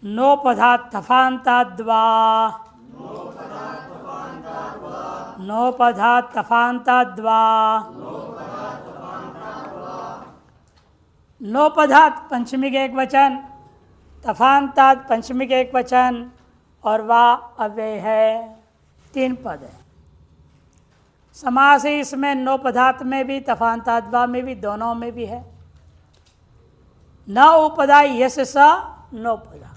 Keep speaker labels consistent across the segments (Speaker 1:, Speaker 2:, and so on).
Speaker 1: नोपधात्तफान्ताद्वा नोपधात्तफान्ताद्वा नोपधात पंचमी के एक वचन, तफान्तात् पंचमी के एक वचन और वा अव्यय है, 3 पद है। समास है इसमें नोपधात में भी तफान्ताद्वा में भी, दोनों में भी है। न उपधा यस स नोपधा,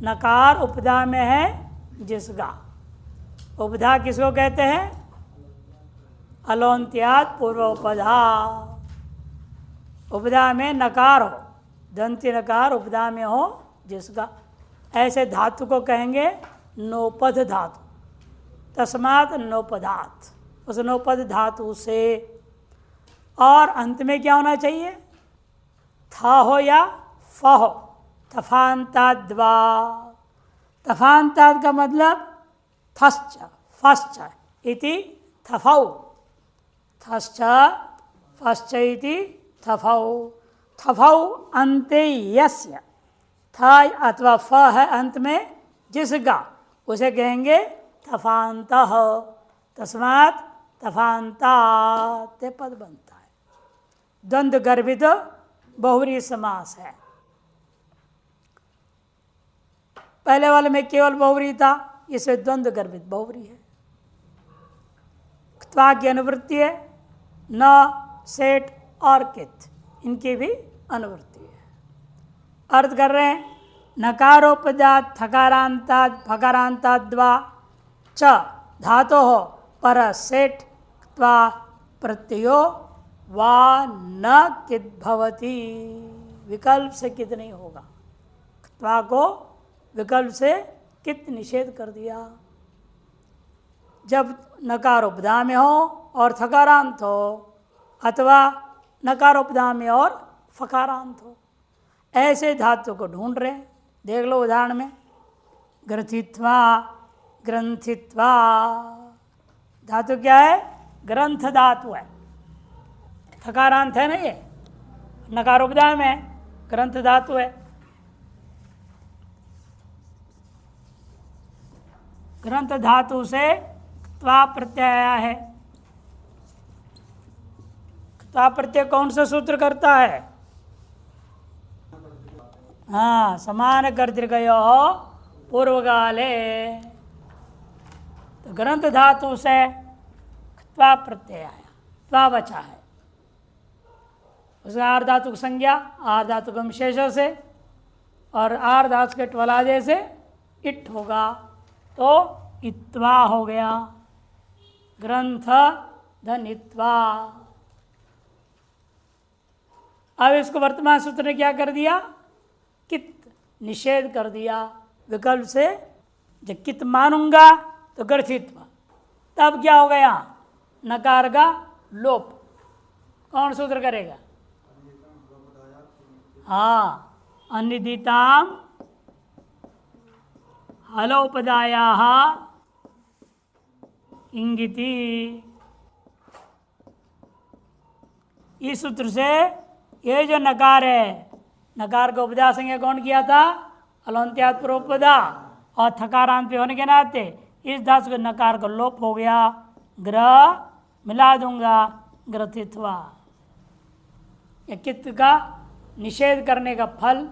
Speaker 1: नकार उपधा में है जिसका। उपधा किसको कहते हैं? अलोन्त्यात् पूर्व उपधा। उपधा में नकार हो, दंती नकार उपधा में हो जिसका, ऐसे धातु को कहेंगे नोपध धातु। तस्मात् नोपधात, उस नोपध धातु से। और अंत में क्या होना चाहिए? था हो या फ हो। तफान्ताद्वा, तफान्ताद् का मतलब थश्च फश्च इति थफौ, थश्च फश्च इति थफौ। थफौ अन्ते यस्य, था अथवा फ है अंत में जिसका, उसे कहेंगे तफान्तः। तस्मात् तफान्तात् पद बनता है। द्वंद्व गर्भित बहुव्रीहि समास है। पहले वाले में केवल बहुव्रीहि था, इसमें द्वंद्व गर्भित बहुव्रीहि है। क्त्वा की अनुवृत्ति है, न, सेठ और कित, इनकी भी अनुवृत्ति है। अर्थ कर रहे हैं, नकारोपजात थकारांताद फकारांताद्वा च धातो हो पर सेठ क्त्वा प्रत्ययो वा न कित भवति। विकल्प से कित नहीं होगा। क्त्वा को विकल्प से कित निषेध कर दिया। जब नकार उपधा में हो और थकारांत हो, अथवा नकार उपधा में और फकारांत हो, ऐसे धातु को ढूंढ रहे हैं। देख लो उदाहरण में, ग्रथित्वा, ग्रंथित्वा। धातु क्या है? ग्रंथ धातु है। थकारांत है ना, ये नकार उपधा में ग्रंथ धातु है। ग्रंथ धातु से त्वा प्रत्यय आया है। त्वा प्रत्यय कौन सा सूत्र करता है? हाँ, समान कर्तृकयो पूर्वकाले। तो ग्रंथ धातु से त्वा प्रत्यय आया, त्वा बचा है। उसका आर धातु की संज्ञा आर धातु के विशेष से और आर धातु के ट्वलादे से इट होगा, तो इत्वा हो गया। ग्रंथ धनित्वा। अब इसको वर्तमान सूत्र ने क्या कर दिया? कित निषेध कर दिया। विकल्प से जब कित मानूंगा तो ग्रथित्व, तब क्या हो गया? नकार का लोप। कौन सूत्र करेगा? हाँ, अनिदिताम हलोपदायाः इंगिति। इस सूत्र से ये जो नकार है, नकार का उपदा संज्ञा कौन किया था? अलोन्त्यात् पूर्वोपदा, और थकारांत पे होने के नाते इस धातु के नकार का लोप हो गया। ग्रह मिला दूंगा, ग्रथित्वा। या कित का निषेध करने का फल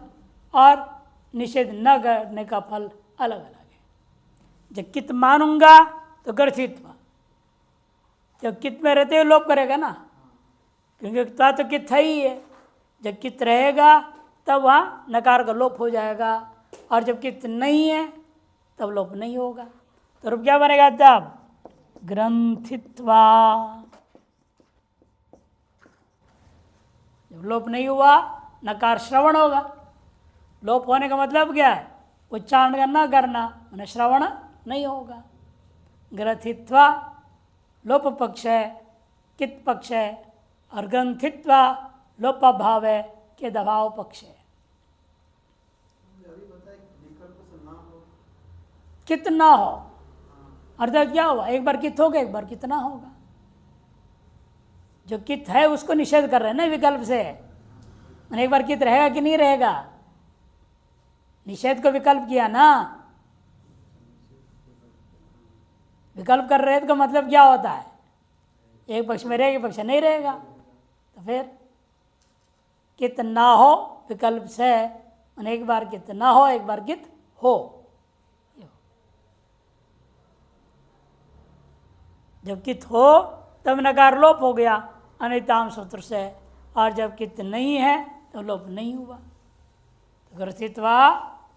Speaker 1: और निषेध न करने का फल अलग अलग है। जब कित मानूंगा तो ग्रथित्व, जब कित में रहते हुए लोप करेगा ना, क्योंकि त्वा तो कित है ही है। जब कित रहेगा तब वहाँ नकार का लोप हो जाएगा, और जब कित नहीं है तब लोप नहीं होगा। तो रूप क्या बनेगा तब? ग्रंथित्वा। जब लोप नहीं हुआ, नकार श्रवण होगा। लोप होने का मतलब क्या है? उच्चारण का न करना, मैंने श्रवण नहीं होगा। ग्रथित्वा लोप पक्ष है, कित पक्ष है, और ग्रंथित्वा लोप भाव है के दबाव पक्ष है। कित ना हो, अर्थात क्या हुआ? एक बार कित होगा, एक बार कितना होगा। जो कित है उसको निषेध कर रहे हैं ना विकल्प से। मैंने एक बार कित रहेगा कि नहीं रहेगा? निषेध को विकल्प किया ना। विकल्प कर रहे तो मतलब क्या होता है, एक पक्ष में रहेगा एक पक्ष नहीं रहेगा। तो फिर कित ना हो विकल्प से, एक बार कित ना हो एक बार कित हो। जब कित हो तब नकार लोप हो गया अनिताम सूत्र से, और जब कित नहीं है तो लोप नहीं हुआ। तो ग्रथित्वा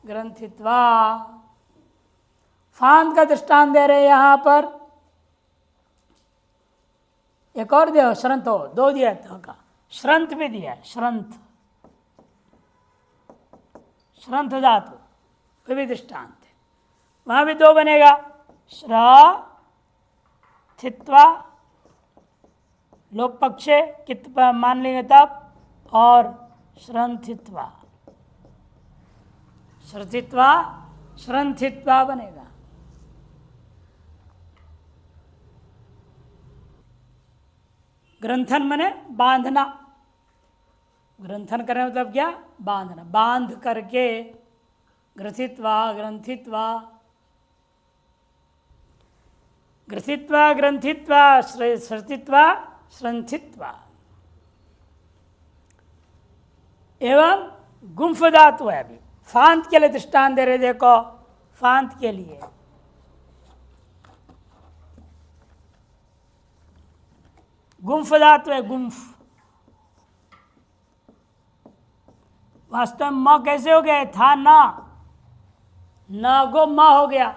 Speaker 1: ग्रंथित्वा। फांत का दृष्टांत दे रहे यहां पर। एक और दे श्रंत हो, दो दिया का श्रंत भी दिया, श्रंत श्रंत धातु वे भी दृष्टांत है, वहां भी दो बनेगा। श्रा थित्वा लोक पक्षे कित मान लेंगे तब, और श्रंथित्वा श्रथित्वा श्रंथित्वा बनेगा। ग्रंथन मने बांधना, ग्रंथन करने मतलब क्या, बांधना, बांध करके ग्रथित्वा ग्रंथित्वा। ग्रथित्वा ग्रंथित्वा श्रथित्वा श्रंथित्वा। एवं गुंफ धातु है। अभी फांत के लिए दृष्टांत दे रहे, देखो फांत के लिए गुंफ धातु है, गुंफ। वास्तव में म कैसे हो गया था ना, न गो म हो गया,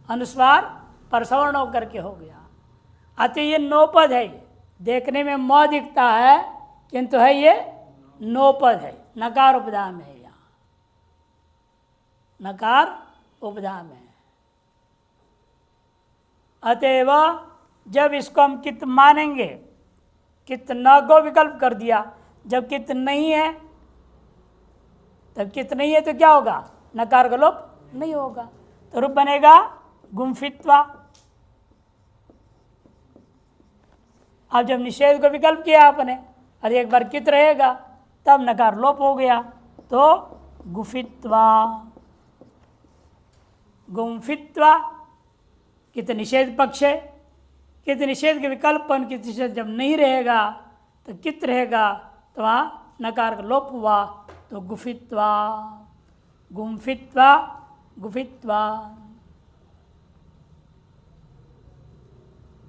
Speaker 1: अनुस्वार परसवर्ण होकर के हो गया। अतः ये नोपद है, देखने में म दिखता है किंतु है ये नोपद है, नकार उपधा में है। यहाँ नकार उपधा में है। अतएव जब इसको हम कित मानेंगे, कित न गो विकल्प कर दिया, जब कित नहीं है तब कित नहीं है तो क्या होगा, नकार का लोप नहीं होगा, तो रूप बनेगा गुंफित्वा। अब जब निषेध को विकल्प किया आपने और एक बार कित रहेगा तब नकार लोप हो गया, तो गुफित्वा गुंफित्वा। कित निषेध पक्ष है, कित निषेध के विकल्प पर कित निषेध जब नहीं रहेगा तो कित रहेगा, तो वहाँ नकार का लोप हुआ, तो गुफित्वा गुंफित्वा गुफित्वा।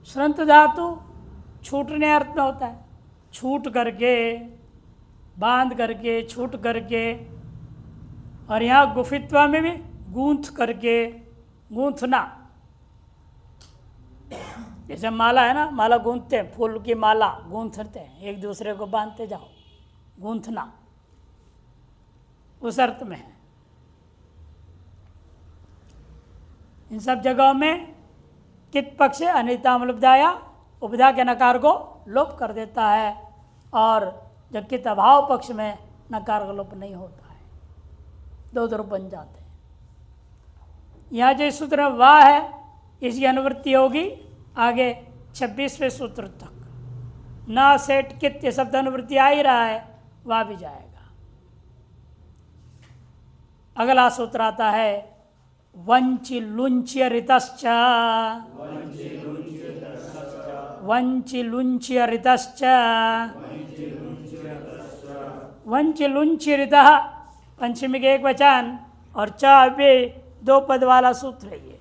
Speaker 1: श्रंत धातु छूटने अर्थ में होता है, छूट करके, बांध करके, छूट करके। और यहाँ गुफित्वा में भी गूंथ करके, गूंथना। जैसे माला है ना, माला गूंथते हैं, फूल की माला गूंथते हैं, एक दूसरे को बांधते जाओ, गूंथना उस अर्थ में है। इन सब जगहों में कित पक्ष अनिताम उपधाया, उपधा के नकार को लोप कर देता है, और जब कित अभाव पक्ष में नकार का लोप नहीं होता है, दो रूप बन जाते हैं। यहाँ जो सूत्र वाह है इसकी अनुवृत्ति होगी आगे 26वें सूत्र तक। न सेठ कित ये शब्द अनुवृत्ति आ ही रहा है, वाह भी जाएगा। अगला सूत्र आता है वंचि लुंच्य ऋतश्च, वंचि लुंच्य ऋतश्च। वंचि लुंच्य ऋतः पंचमी के एक वचन और च भी दो पद वाला सूत्र है। ये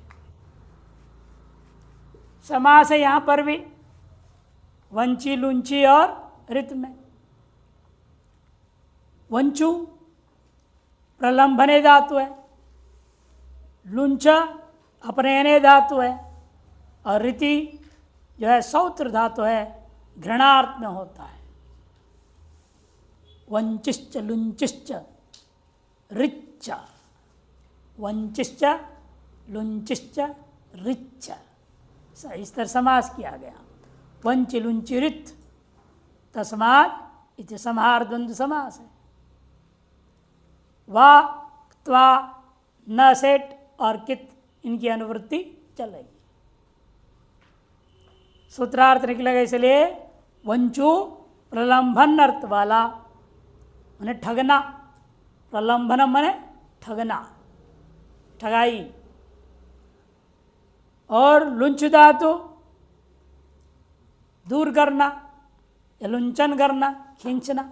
Speaker 1: समास है यहाँ पर भी, वंची लुंची और ऋत में। वंचु प्रलंबने धातु है, लुंच अपनयने धातु है, और रीति जो है सौत्र धातु है, घृणार्थ में होता है। वंचिश्च लुंचिश्च रिच्च, वंचिश्च लुंचिश्च रिच्च, इस तरह समास किया गया। वंचि लुंचि रित तस्मात् इति संहार द्वंद्व समास है। वा त्वा न सेठ और कित इनकी अनुवृत्ति चलेगी। सूत्रार्थ निकलेगा, इसलिए वंचु प्रलंबन अर्थ वाला, मैंने ठगना, प्रलंबन मैंने ठगना, ठगाई। और लुंच धातु दूर करना या लुंचन करना, खींचना,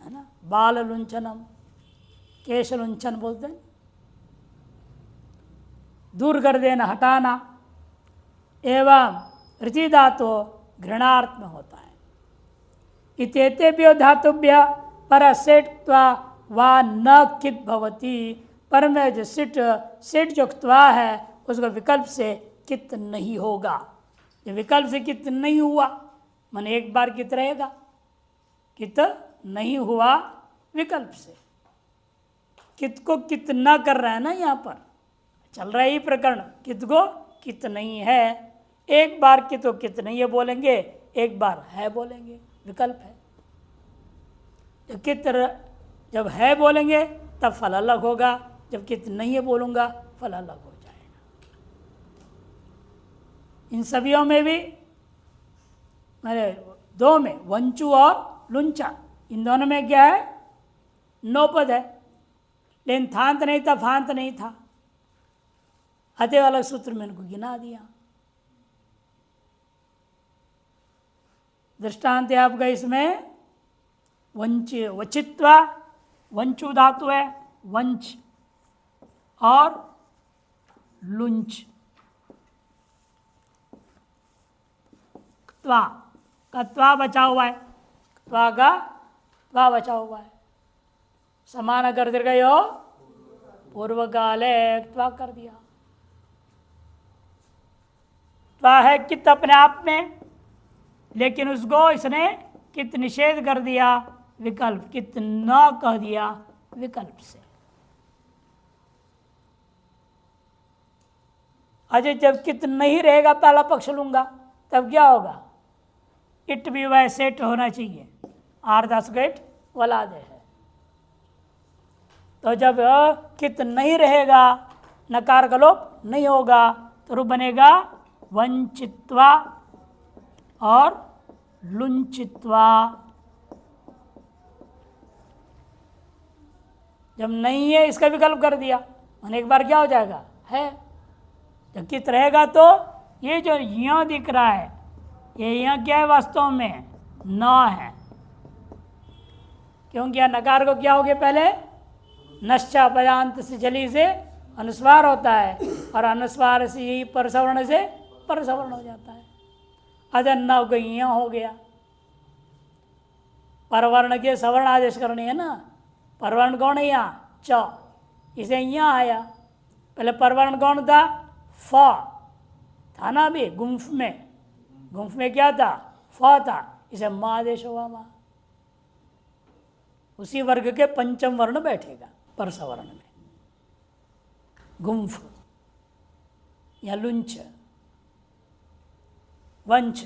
Speaker 1: है ना। बाल लुंचनम, केश लुंचन बोलते हैं, दूर कर देना, हटाना। एवं ऋति धातु घृणार्थ में होता है। इत्येतेभ्यो धातुभ्य पर सेट्वा वा न कित भवती, पर में जो सेट जो क्त्वा है उसका विकल्प से कित नहीं होगा। जो विकल्प से कित नहीं हुआ मन एक बार कित रहेगा, कित नहीं हुआ विकल्प से। कित को कित न कर रहा है ना, यहाँ पर चल रहा है ही प्रकरण, कित को कित नहीं है। एक बार कित को कित नहीं है बोलेंगे, एक बार है बोलेंगे, विकल्प है। जब कित जब है बोलेंगे तब फल अलग होगा, जब कित नहीं है बोलूँगा फल अलग हो जाएगा। इन सभीयों में भी मेरे दो में वंचु और लुंचा, इन दोनों में क्या है, नौपद है। लेकिन थांत नहीं था, फांत नहीं था, अतः अलग सूत्र में इनको गिना दिया। दृष्टांत है आपका इसमें वंच, वचित्वा, वंचु धातु है, वंच और लुंच। क्त्वा का त्वा बचा हुआ है, त्वा का त्वा बचा हुआ है। समान कर दे गए हो, पूर्व काले त्वा कर दिया। त्वा है कित अपने आप में, लेकिन उसको इसने कित निषेध कर दिया विकल्प, कित न कह दिया विकल्प से। अजय जब कित नहीं रहेगा पहला पक्ष लूंगा तब क्या होगा, इट भी वह सेट होना चाहिए, आर्दास गेट वला दे है। तो जब कित नहीं रहेगा, नकार का लोप नहीं होगा, तो रूप बनेगा वंचित्वा और लुंचित्वा। जब नहीं है इसका विकल्प कर दिया, मैंने एक बार क्या हो जाएगा, है। जब कित रहेगा तो ये जो यहाँ दिख रहा है, ये यहाँ क्या है, वास्तव में न है, क्योंकि यह नकार को क्या हो गया, पहले नश्चा पदांत से जली से अनुस्वार होता है, और अनुस्वार से यही परसवर्ण से परसवर्ण हो जाता है। अदन न को यहाँ हो गया, परवर्ण के सवर्ण आदेश करने है ना। परवर्ण कौन है यहाँ, च, इसे यहाँ आया। पहले परवर्ण कौन था, फ था ना, भी गुम्फ में क्या था, फ था, इसे म आदेश हुआ माँ। उसी वर्ग के पंचम वर्ण बैठेगा परसवर्ण में, गुम्फ या लुंच, वंच।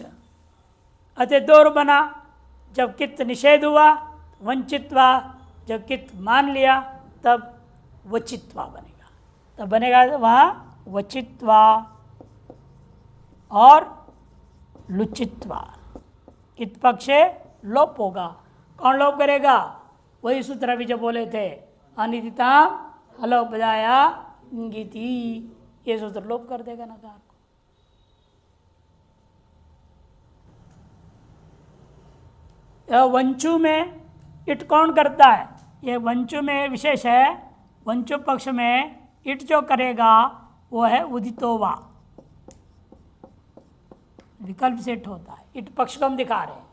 Speaker 1: अतः दौर बना, जब कित निषेध हुआ वंचित्वा, जब कित मान लिया तब वचित्वा बनेगा। तब बनेगा वहाँ वचित्वा और लुचित्वा। कित पक्षे लोप होगा। कौन लोप करेगा, वही सूत्र अभी जो बोले थे, अनिदिताम हलोपदाया इंगिति, ये सूत्र लोप कर देगा नकार को। वंचु में इट कौन करता है, ये वंचु में विशेष है। वंचु पक्ष में इट जो करेगा वो है उदितोवा, विकल्प सेट होता है। इट पक्ष को हम दिखा रहे हैं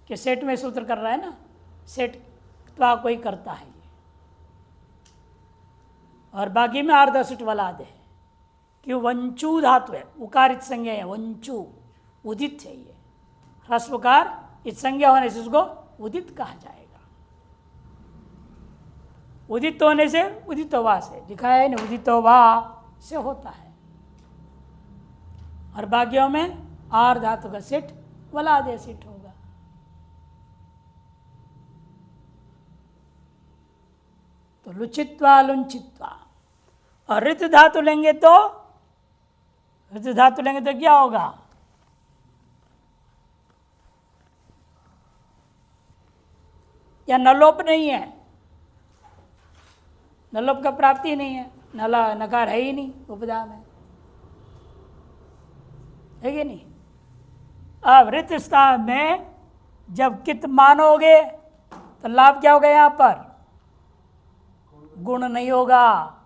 Speaker 1: कि सेट में सूत्र कर रहा है ना, सेट तो कोई करता है ये, और बाकी में आर्धसिट वाला आदे है कि वंचु धातु है, उकारित संज्ञा है, वंचु उदित है। ये ह्रस्व उकार इस संज्ञा होने से उसको उदित कहा जाएगा। उदित होने से उदितोवा से दिखाया है ना, उदितोवा से होता है। और बाकियों में आर धातु का सेट वलादे सेट होगा। तो लुचित्वा लुंचित्वा। और ऋत धातु लेंगे तो क्या होगा, या नलोप नहीं है, न लोप का प्राप्ति नहीं है, नकार है ही नहीं उपदा में, है कि नहीं। अब रित स्थान में जब कित मानोगे तो लाभ क्या होगा, यहां पर गुण नहीं होगा।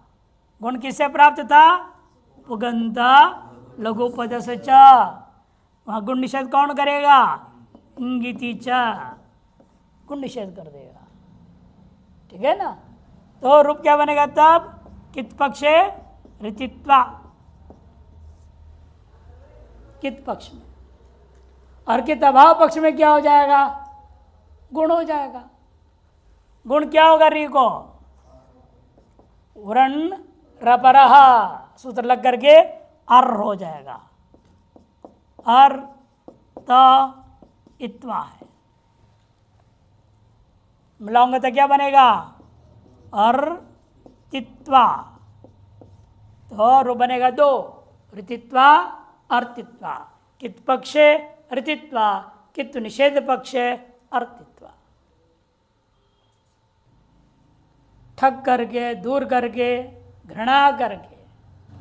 Speaker 1: गुण किससे प्राप्त था, पुगंता लघु पद से च, वहां गुण निषेध कौन करेगा, इंगिति च, गुण निषेध कर देगा, ठीक है ना। तो रूप क्या बनेगा तब, कित पक्षे ऋतित्वा, कित पक्ष में, और कित अभाव पक्ष में क्या हो जाएगा, गुण हो जाएगा। गुण क्या होगा, री को उरण रपरह सूत्र लग करके अर हो जाएगा, अर त इत्वा है, मिलाऊंगा तो क्या बनेगा, अर तित्वा, तो रू बनेगा दो, ऋतित्वा अर्तित्वा, कित पक्षे ऋतित्वा, कित निषेध पक्षे अर्तित्वा। ठग करके, दूर करके, घृणा करके,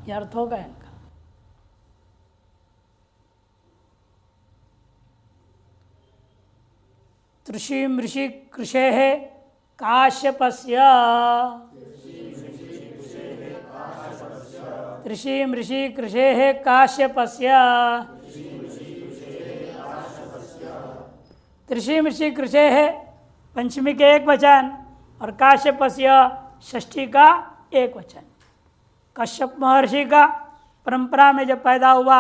Speaker 1: ये अर्थ होगा इनका। तृषि मृषि कृषे काश्यपस्य, तृषि मृषि कृषे काश्यपस्य, तृषि मृषि कृषे पंचमी के एक वचन और काश्यपस्य षष्ठी का एक वचन। कश्यप महर्षि का परंपरा में जब पैदा हुआ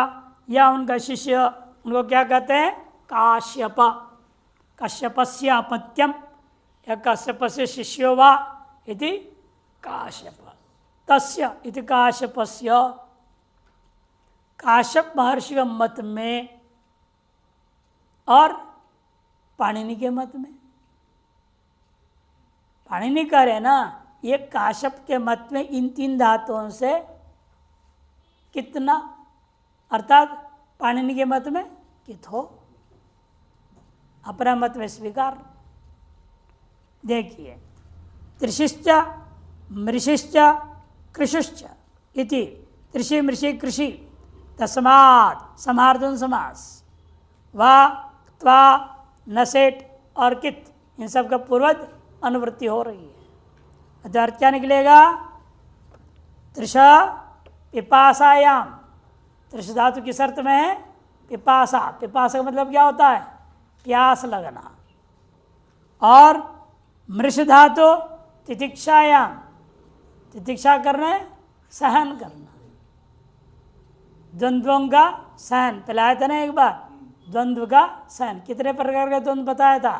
Speaker 1: या उनका शिष्य, उनको क्या कहते हैं, काश्यप, कश्यपस्य अपत्यम या कश्यपस्य शिष्यो वा इति काश्यप, तस्य इति काश्यपस्य। काश्यप महर्षि के मत में और पाणिनि के मत में, पाणिनि कह रहे ना, ये काश्यप के मत में इन तीन धातुओं से कितना, अर्थात पाणिनि के मत में कित हो, अपना मत में स्वीकार। देखिए, त्रिशिश्च मृषिश्च कृषिश्च इति, त्रिषि मृषि कृषि, तस्मात् समार्धन समास, वा त्वा नसेट और कित, इन सब का पूर्वज अनुवृत्ति हो रही है। अर्थ क्या निकलेगा, त्रिश पिपासायाम, त्रिश धातु किस अर्थ में है, पिपासा, पिपासा का मतलब क्या होता है, प्यास लगना, और मृष धातु तितिक्षायाम, तितिक्षा करना है सहन करना, द्वंद्वों का सहन, पहले था ना एक बार, द्वंद्व का सहन। कितने प्रकार के द्वंद्व बताया था,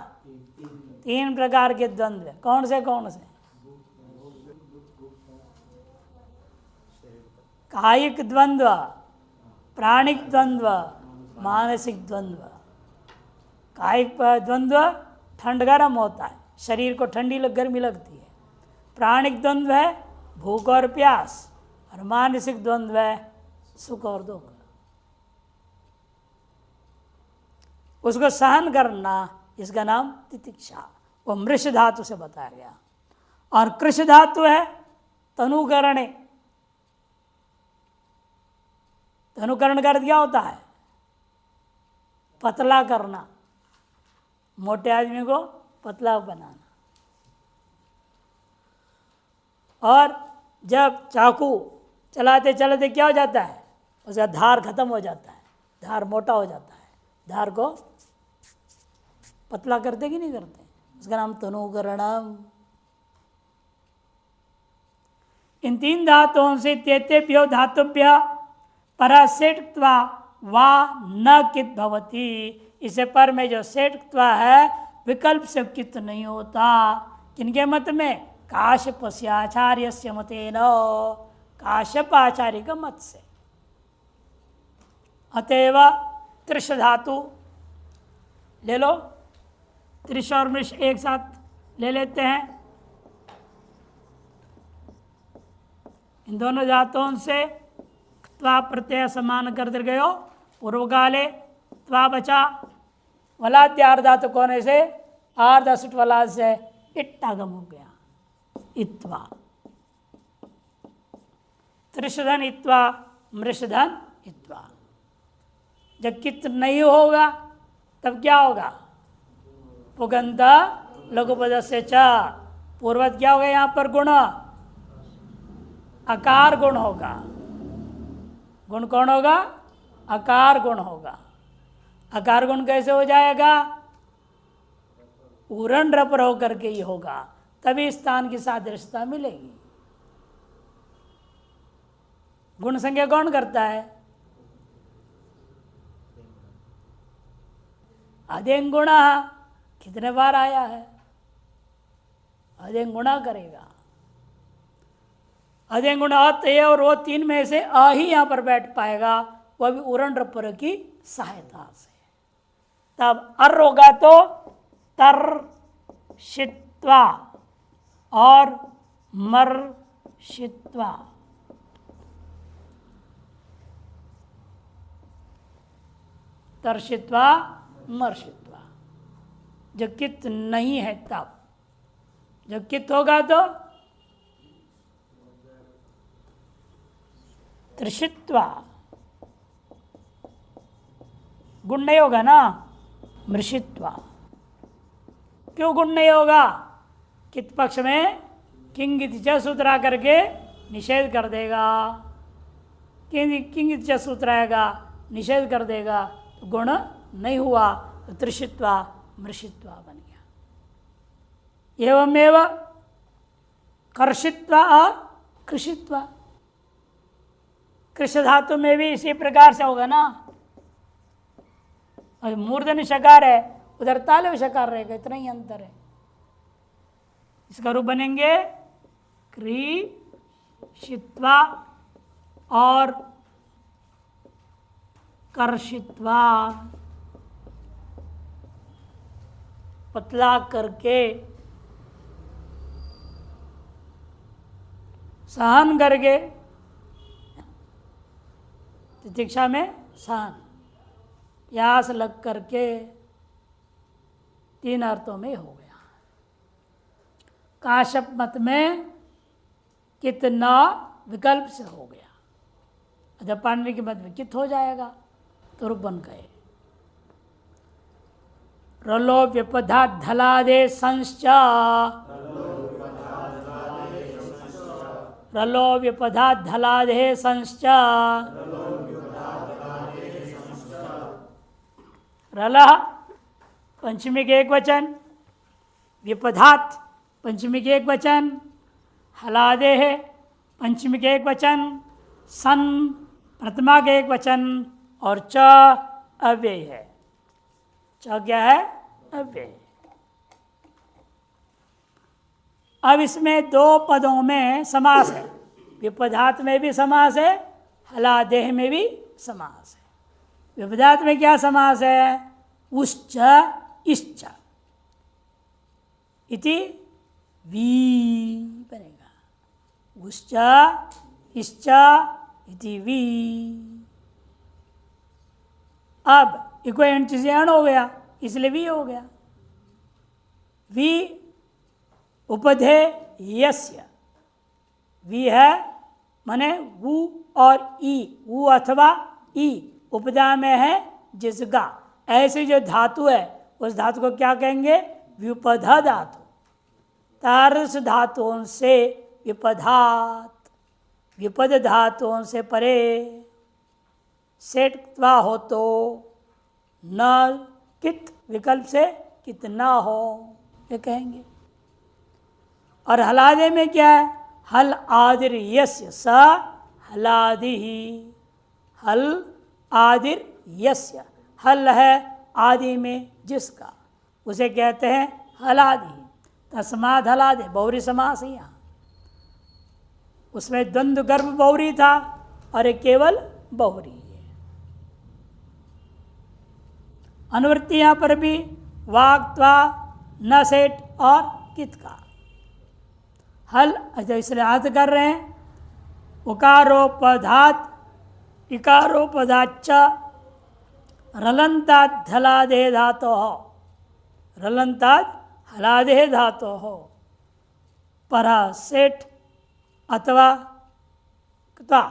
Speaker 1: तीन प्रकार के द्वंद्व, कौन से कौन से, कायिक द्वंद्व, प्राणिक द्वंद्व, मानसिक द्वंद्व। कायिक द्वंद्व ठंड गर्म होता है, शरीर को ठंडी गर्मी लगती है। प्राणिक द्वंद्व है भूख और प्यास, और मानसिक द्वंद्व है सुख और दुख। उसको सहन करना, इसका नाम तितिक्षा, वो मृष धातु से बताया गया। और कृष धातु है तनुकरणे, तनुकरण का अर्थ क्या होता है, पतला करना, मोटे आदमी को पतला बनाना। और जब चाकू चलाते चलाते क्या हो जाता है, उसका धार खत्म हो जाता है, धार मोटा हो जाता है, धार को पतला करते कि नहीं करते, उसका नाम तनुकरणम। इन तीन धातुओं से तेतेभ्यो धातुभ्य परसेट्वा वा न कित भवती, इसे पर में जो सेट्वा है विकल्प से कित नहीं होता। किनके मत में, काश्यपाचार्य मतेन, काश्यप आचार्य का मत से। अतएव त्रिश धातु ले लो, त्रिश और मृष एक साथ ले लेते हैं। इन दोनों धातुओं से त्वा प्रत्यय समान कर दे गए हो, पूर्वकाले त्वा बचा, वलाद्यार धातु कोने से आर्ध असुट वलाद से इट्टागम हो गया, इत्वा। त्रिशधन इत्वा मृषधन इत्वा। जब कित नहीं होगा तब क्या होगा? पुगंत लघुपद से च। पूर्वत क्या होगा? यहाँ पर गुण अकार गुण होगा। गुण कौन होगा? अकार गुण होगा। अकार गुण कैसे हो जाएगा? उरण रपर होकर के ही होगा, तभी स्थान की सादृश्यता मिलेगी। गुण संज्ञा कौन करता है? अदेंगुणा। कितने बार आया है? अदेंगुणा करेगा। अदेंगुणा अतः और वो तीन में से आ ही यहां पर बैठ पाएगा, वह भी उरण रपर की सहायता से। तब अर होगा तो तर शित्वा और मर शित्वा। तरशित्वा मर्शित्वा। जब कित नहीं है तब। जब कित होगा तो त्रिशित्वा। गुण नहीं होगा ना, मृषित्वा। क्यों गुण नहीं होगा? कित पक्ष में किंगित च सूत्र आकर के निषेध कर देगा। किंगित च सूत्र आएगा, निषेध कर देगा, तो गुण नहीं हुआ, तो त्रिशित्वा मृषित्वा बन गया। एवमेव कर्षित्वा और कृषित्वा। कृष धातु में भी इसी प्रकार से होगा ना। और मूर्धन्य शकार है, उधर तालव्य शकार रहेगा, इतना ही अंतर है। इसका रूप बनेंगे कृषित्वा और कर्षित्वा। पतला करके, सहन करके, तितिक्षा में सहन, प्यास लग करके, तीन अर्थों में हो गया। काश्यप मत में कितना विकल्प से हो गया। जब पाणिनि के मत में कित हो जाएगा तो रूप बन गए। रलो व्यपधा धलादे संश्च। रलो व्यपधा धलादे संश्च। रलः पंचमी के एक वचन, व्यपधात पंचमी के एक वचन, हलादे है पंचमी के एक वचन, सन प्रथमा के एक वचन और च अव्यय है। च क्या है? अव्यय। अब इसमें दो पदों में समास है। विपदात में भी समास है, हलादेह में भी समास है। विपदात में क्या समास है? उश्च इश्च इति वी बनेगा। उश्च इश्च इति वी। अब इक्वेंट से अण हो गया, इसलिए वी हो गया। वी उपधे यस्य। वी है माने वु और ई, वु अथवा ई उपदा में है जिसका। ऐसे जो धातु है उस धातु को क्या कहेंगे? व्युपधा धातु। तारस धातुओं से विपधात, विपद धातुओं से परे सेटवा हो तो न कित विकल्प से कितना हो ये कहेंगे। और हलादे में क्या है? हल आदिर यस्य स हलादि। हल आदिर यस्य, हल है आदि में जिसका, उसे कहते हैं हलादि। तस्माद हलादे, बहुरी समास है यहाँ। उसमें द्वंद्व गर्भ बहुरी था और एक केवल बहुरी है। अनुवृत्ति यहाँ पर भी वाक्त्वा न सेठ और कित का। हल इसलिए अर्थ कर रहे हैं उकारोपधात इकारोपधाच रलंताद हलादे धातो हो। रलंताद हलादे धातो हो। पर सेठ अथवा क्त्वा,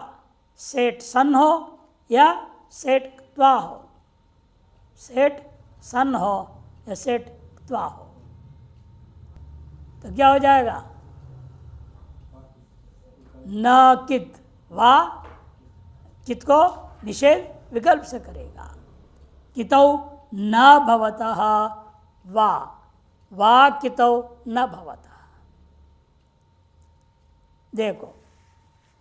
Speaker 1: सेठ सन हो या सेठ क्त्वा हो, सेठ सन हो या सेठ क्त्वा हो, तो क्या हो जाएगा? न कित, वा कित को निषेध विकल्प से करेगा। कितौ न भवतः वा कितौ न भवतः। देखो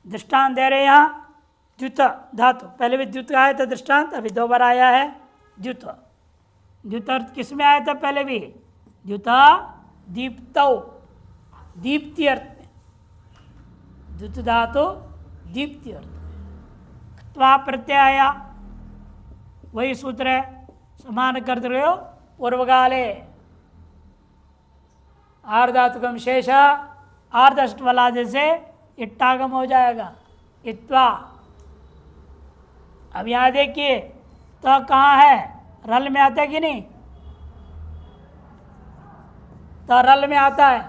Speaker 1: दृष्टांत दे रहे यहां द्युत धातु, पहले भी द्युत आया था दृष्टांत, अभी 2 बार आया है द्युत। द्युत अर्थ किस में आया था? पहले भी द्युत दीप्तौ, दीप्ति अर्थ में, द्युत धातु दीप्ति अर्थ में। त्वा प्रत्यय आया, वही सूत्र है, समान कर रहे हो पूर्वकाले आर्धातुकम शेष आर्धष्टवलादि से इट्टागम हो जाएगा, इत्वा। अब यहां देखिए तो कहाँ है? रल में आता है कि नहीं? तो रल में आता है,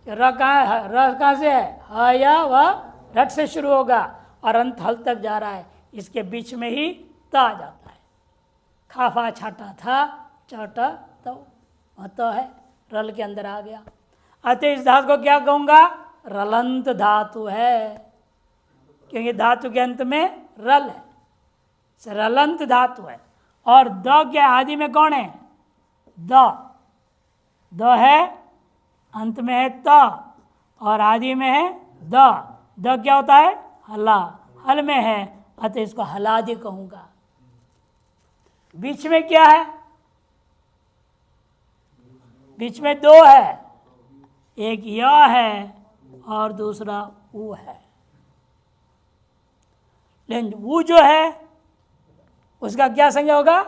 Speaker 1: र कहाँ है? र कहाँ से है? ह या व रट से शुरू होगा और अंत हल तक जा रहा है, इसके बीच में ही त आ जाता है। खाफा छाटा था चौटा तो है, रल के अंदर आ गया। अतः इस धातु को क्या कहूंगा? रलंत धातु है, क्योंकि धातु के अंत में रल है, रलंत धातु है। और द क्या आदि में कौन है? द है, अंत में है त और आदि में है द क्या होता है? हला, हल में है, अतः इसको हलादि कहूंगा। बीच में क्या है? बीच में 2 है, एक य है और दूसरा ऊ है। लेकिन ऊ जो है उसका क्या संज्ञा होगा?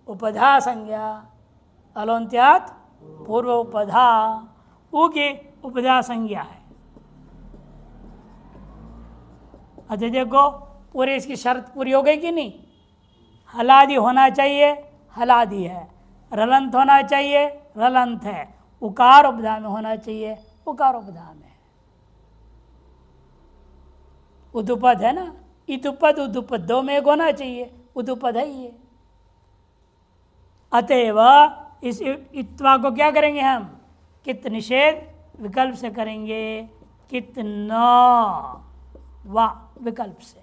Speaker 1: उपधा संज्ञा, अलोन्त्यात पूर्व उपधा, ऊ की उपधा संज्ञा है। अच्छा देखो पूरी इसकी शर्त पूरी हो गई कि नहीं? हलादि होना चाहिए, हलादि है। रलंत होना चाहिए, रलंत है। उकार उपधा में होना चाहिए, उकार उपधा में है। उदुपद है ना, इतुपद उदुपद 2 में एक होना चाहिए, उदुपद है ये। अतएव इस इत्वा को क्या करेंगे हम? कित निषेध विकल्प से करेंगे, कित न वा विकल्प से।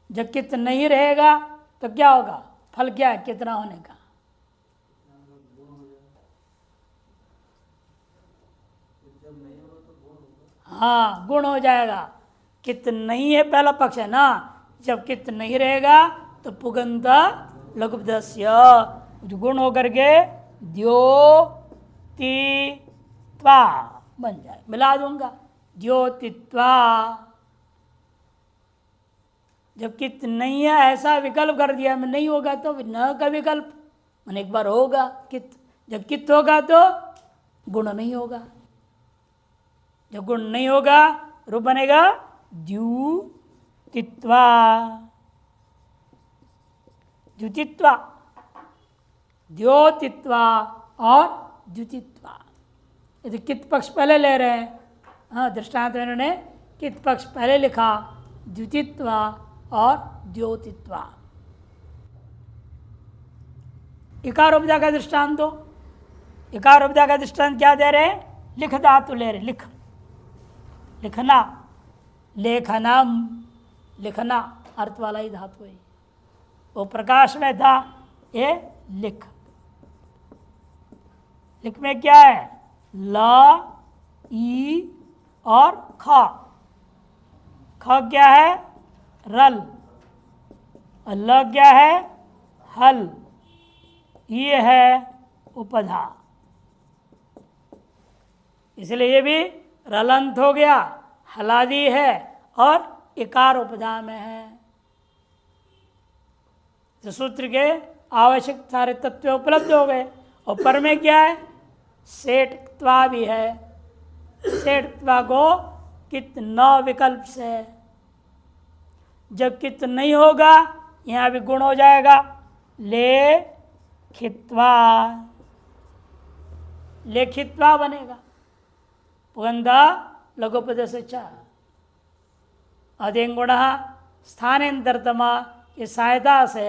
Speaker 1: जब कित नहीं रहेगा तो क्या होगा? फल क्या है कितना होने का? हाँ, गुण हो जाएगा। कित नहीं है पहला पक्ष है ना, जब कित नहीं रहेगा तो पुगंत लघुपदस्य गुण होकर के द्योतित्वा बन जाए, मिला दूंगा द्योतित्वा। जब कित नहीं है ऐसा विकल्प कर दिया, मैं नहीं होगा तो न का विकल्प, मैंने एक बार होगा कित, जब कित होगा तो गुण नहीं होगा, जब गुण नहीं होगा रूप बनेगा द्युतित्वा, द्युतित्वा, द्योतित्वा और द्युतित्वा। यदि कित पक्ष पहले ले रहे हैं, हाँ दृष्टांत में इन्होंने कित पक्ष पहले लिखा, द्युतित्वा और द्योतित्वा। इकार उपधा का दृष्टांत दो। इकार उपधा का दृष्टांत क्या दे रहे हैं? लिख धातु ले रहे, लिख, लिखना, लेखनम, लिखना अर्थ वाला ही धातु है। वो प्रकाश में था, ये लिख। लिख में क्या है? ल, ई और ख। ख क्या है? रल। और ल क्या है? हल। ये है उपधा, इसलिए ये भी रलंत हो गया, हलादी है और इकार उपधा में है। तो सूत्र के आवश्यक सारे तत्व उपलब्ध हो गए। और पर में क्या है? सेठत्वा भी है। सेठत्वा को कित न विकल्प से, जब कित नहीं होगा यहाँ भी गुण हो जाएगा, लेखित्वा, लेखित्वा बनेगा, पुगंधा लघुपदेश च अधिंग गुण स्थानांतरतम की सहायता से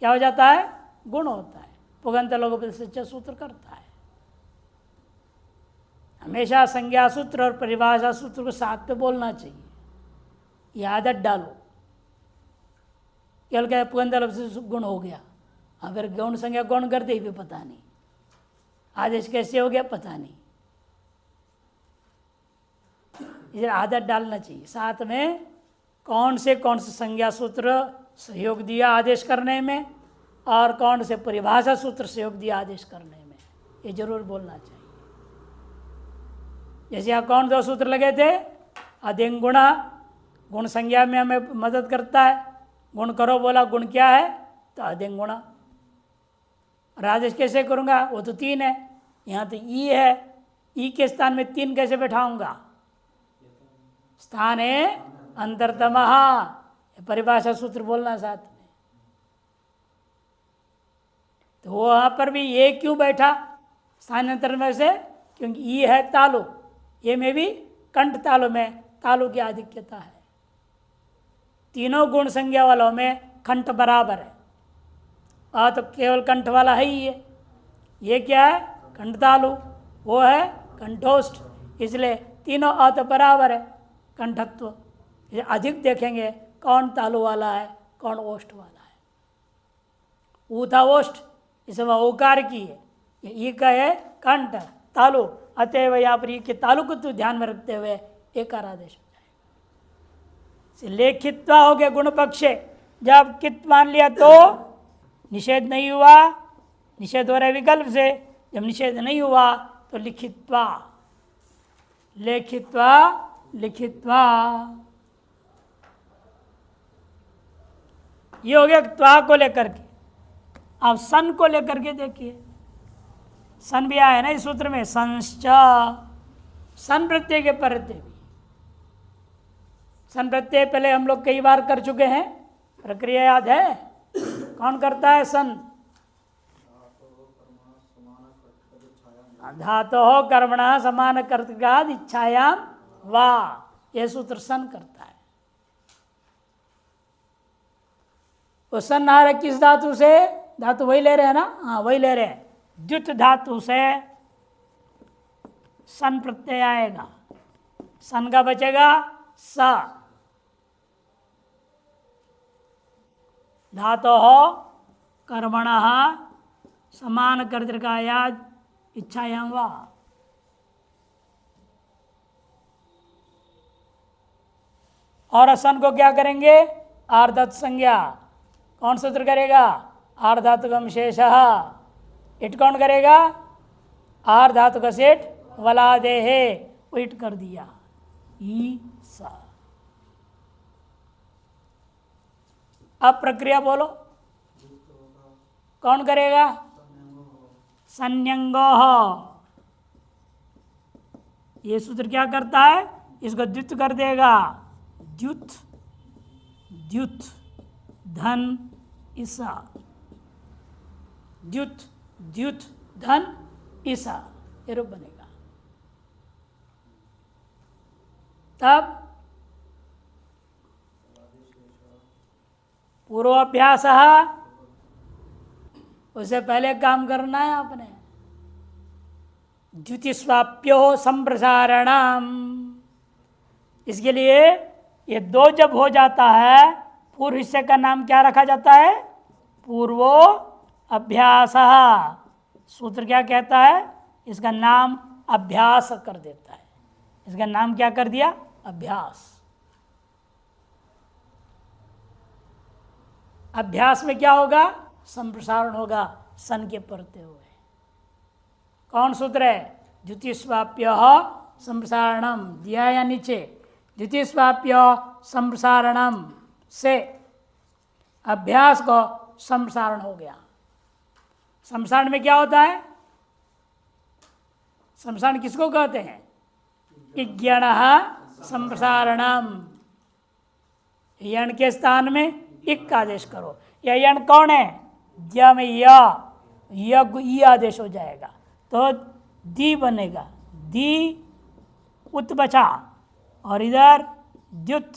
Speaker 1: क्या हो जाता है? गुण होता है। पुगंत लघुपदेश च सूत्र करता है। हमेशा संज्ञा सूत्र और परिभाषा सूत्र को साथ पे बोलना चाहिए। ये आदत डालो। केवल क्या पुगंत लघुपदेश गुण हो गया, अगर गौण संज्ञा गौण कर दे भी पता नहीं, आदेश कैसे हो गया पता नहीं। इसे आदत डालना चाहिए। साथ में कौन से संज्ञा सूत्र सहयोग दिया आदेश करने में और कौन से परिभाषा सूत्र सहयोग दिया आदेश करने में, ये जरूर बोलना चाहिए। जैसे यहाँ कौन दो सूत्र लगे थे? अधिंग गुण, गुण संज्ञा में हमें मदद करता है। गुण करो बोला, गुण क्या है? तो अधिंग गुण। और आदेश कैसे करूँगा? वो तो 3 है, यहाँ तो ई है। ई के स्थान में 3 कैसे बैठाऊंगा? स्थान है अंतरतमः, परिभाषा सूत्र बोलना साथ में। तो वहां पर भी ये क्यों बैठा स्थानांतर में से? क्योंकि ई है तालु, ये में भी कंठ तालु में तालु की आधिक्यता है। तीनों गुण संज्ञा वालों में कंठ बराबर है। तो केवल कंठ वाला है ही ये क्या है? कंठ तालु, वो है कंठोष्ठ, इसलिए तीनों तो बराबर है कंठत्व। ये अधिक देखेंगे कौन तालु वाला है, कौन ओष्ठ वाला है। ऊ था ओष्ठ, इसे वह ओकार की है, ये ई का है कंठ तालु। अतएव यहाँ पर के तालु को तो ध्यान में रखते हुए एकार आदेश हो जाएगा। लेखित्वा हो गया गुण पक्षे, जब कित मान लिया तो निषेध नहीं हुआ, निषेध हो रहा है विकल्प से। जब निषेध नहीं हुआ तो लिखित्वा, लेखित्वा लिखित्वा। ये हो गया त्वा को लेकर के। अब सन को लेकर के देखिए, सन भी आया ना इस सूत्र में, संश्च, सन प्रत्यय के परते भी। सन प्रत्यय पहले हम लोग कई बार कर चुके हैं, प्रक्रिया याद है? कौन करता है सन? धातोः कर्मणः समान कर्तृकाद इच्छायाम वा, यह सूत्र सन करता है। वो सन आ रहा किस धातु से? धातु वही ले रहे हैं ना? हाँ वही ले रहे हैं। द्युत धातु से सन प्रत्यय आएगा। सन का बचेगा स। धातोः कर्मणः समान कर्तृकायाद इच्छायाम वा। और सन को क्या करेंगे? आर्धातु संज्ञा। कौन सूत्र करेगा? आर्धातुकम शेषः। इट कौन करेगा? आर्धातुक सेठ वलादे है, वो इट कर दिया ई सा। अब प्रक्रिया बोलो, कौन करेगा? संयंगो। ये सूत्र क्या करता है? इसको द्युत कर देगा। द्युत, द्युत धन ईसा, द्युत द्युत धन ईसा, ये रूप बनेगा। तब पूर्वाभ्यास, उसे पहले काम करना है आपने। द्युतिस्वाप्यो संप्रसारणम, इसके लिए ये 2 जब हो जाता है, पूर्व हिस्से का नाम क्या रखा जाता है? पूर्वो अभ्यास। सूत्र क्या कहता है? इसका नाम अभ्यास कर देता है। इसका नाम क्या कर दिया? अभ्यास। अभ्यास में क्या होगा? संप्रसारण होगा सन के पढ़ते हुए। कौन सूत्र है? द्युतिस्वाप्य संप्रसारणम, दिया या नीचे? द्युतिस्वाप्य संप्रसारणम से अभ्यास को संप्रसारण हो गया। संप्रसारण में क्या होता है? संप्रसारण किसको कहते हैं? इज्ञण संप्रसारणम। यण के स्थान में इक का आदेश करो। यह यण कौन है? ज्ञ में य आदेश हो जाएगा तो दी बनेगा। दी उत्बचा, और इधर द्युत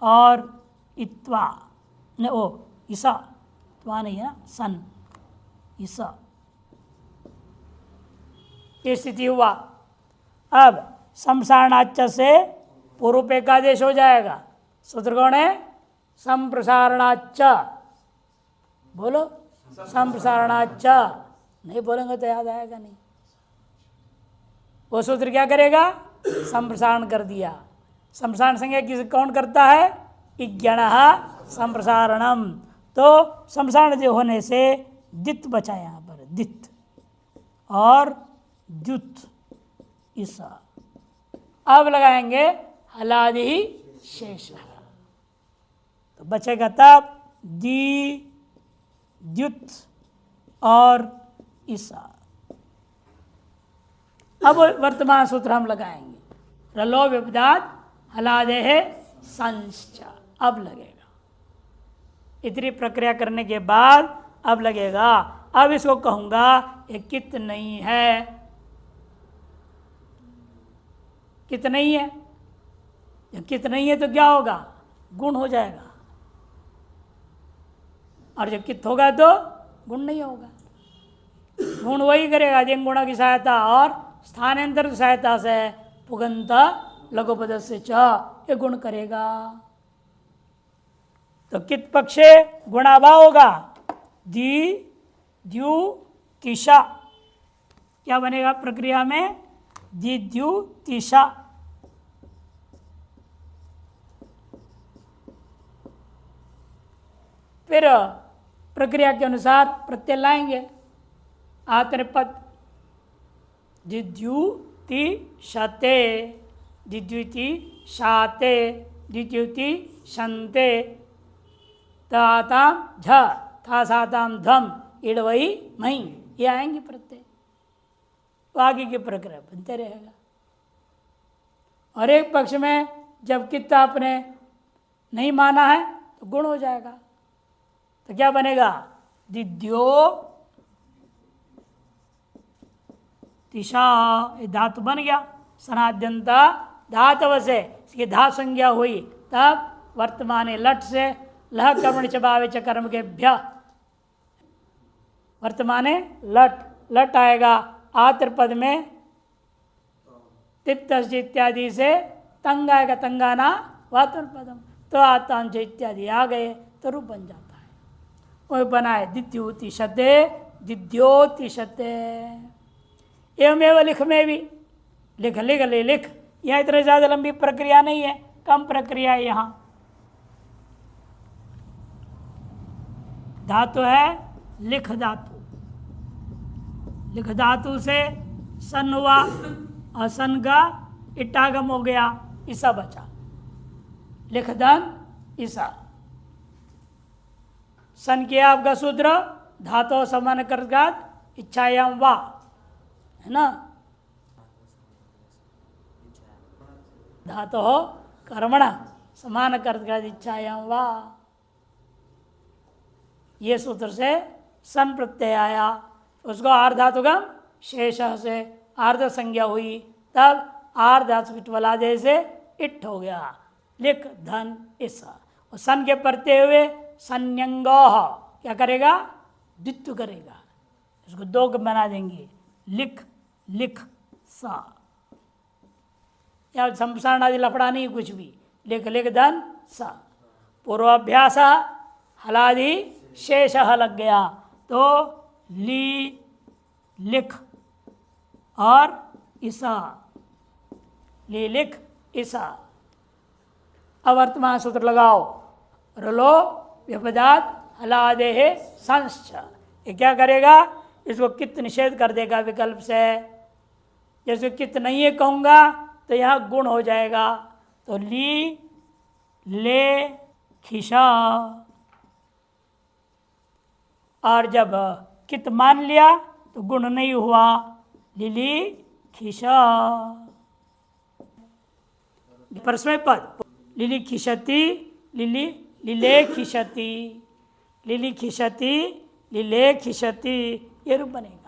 Speaker 1: और इत्वा ओ ईसा, त्वा नहीं है ना, सन, ईसा, ये स्थिति हुआ। अब संप्रसारणाच्च से पूर्व पे का आदेश हो जाएगा। सूत्र कौन है? संप्रसारणाच्च, बोलो संप्रसारणाच्च, नहीं बोलेंगे तो याद आएगा नहीं। वो सूत्र क्या करेगा? संप्रसारण कर दिया। संप्रसारण संज्ञा किस कौन करता है? इज्ञणः संप्रसारणम। तो संप्रसारण जो होने से दित बचा यहाँ पर, दित और द्युत ईसा। अब लगाएंगे हलादि शेष, तो बचेगा तब दी, द्युत और ईसा। अब वर्तमान सूत्र हम लगाएंगे, रलो विपदात हलादेह संश्च। अब लगेगा, इतनी प्रक्रिया करने के बाद अब लगेगा। अब इसको कहूंगा ये कित नहीं है, कित नहीं है। जब कित नहीं है तो क्या होगा? गुण हो जाएगा, और जब कित होगा तो गुण नहीं होगा। गुण वही करेगा अधिक गुणों की सहायता और स्थानांतर की सहायता से पुगंत लघुपद से च, ये गुण करेगा। तो कित पक्षे गुणाभाव होगा, दी द्यु तिशा। क्या बनेगा प्रक्रिया में? दी द्यु तिशा। फिर प्रक्रिया के अनुसार प्रत्यय लाएंगे। आत्मपद द्विद्युति शते, द्विद्युति शाते, द्विद्युति शंते, ताताम झ, था साताम धम, इड़वई मई, ये आएंगे प्रत्यय। तो आगे की प्रक्रिया बनते रहेगा। और एक पक्ष में जब कित्त आपने नहीं माना है तो गुण हो जाएगा। तो क्या बनेगा? दिद्यो तिशा, ये धातु बन गया। सनाद्यंता धातव से इसकी धा संज्ञा हुई, तब वर्तमान लट से लह कर्मणि च भावे च कर्म के भ्य, वर्तमाने लट, लट आएगा। आत्र पद में तिप्त इत्यादि से तंग आएगा, तंगाना वातर पदम, तो आतांश इत्यादि आ गए तो रूप बन जाता है। वही बनाए द्वितीयोति शते, द्वितीयोति शते। एवमेव लिख में भी लिख लिख ले लिख, यहाँ इतनी ज्यादा लंबी प्रक्रिया नहीं है, कम प्रक्रिया है। यहाँ धातु है लिख धातु, लिख धातु से सन हुआ और सन का इटागम हो गया, ईसा बचा। लिख धन ईसा। सन किया आपका सूत्र धातु समान कर्तघात इच्छायाम वा, है ना। धातु हो कर्मण समान कर्तघात इच्छायाम वा, ये सूत्र से सन प्रत्यय आया। उसको आर्ध धातुगम शेष से आर्ध संज्ञा हुई, तब आर्ध धातु विटवलादे से इट हो गया। लिख धन ईसा। और सन के प्रत्यय हुए संयंगो, क्या करेगा? द्वित्व करेगा। इसको दो बना देंगे, लिख लिख सा। या संप्रसारण आदि लफड़ा नहीं कुछ भी, लिख लिख धन सा। पूर्वाभ्यास हलादि शेष लग गया, तो ली लिख और ईसा, ली लिख ईसा। अवर्तमान सूत्र लगाओ, रलो विपदात हलादेह संश्च। ये क्या करेगा? इसको कित निषेध कर देगा विकल्प से। जैसे कित नहीं है कहूँगा तो यहाँ गुण हो जाएगा, तो ली ले खिशा। और जब कित मान लिया तो गुण नहीं हुआ, लिली खिशा। परस्मै पद लिली खिशति, लिली लिले खिशति, लिली खिशति लिले खिशति, ये रूप बनेगा।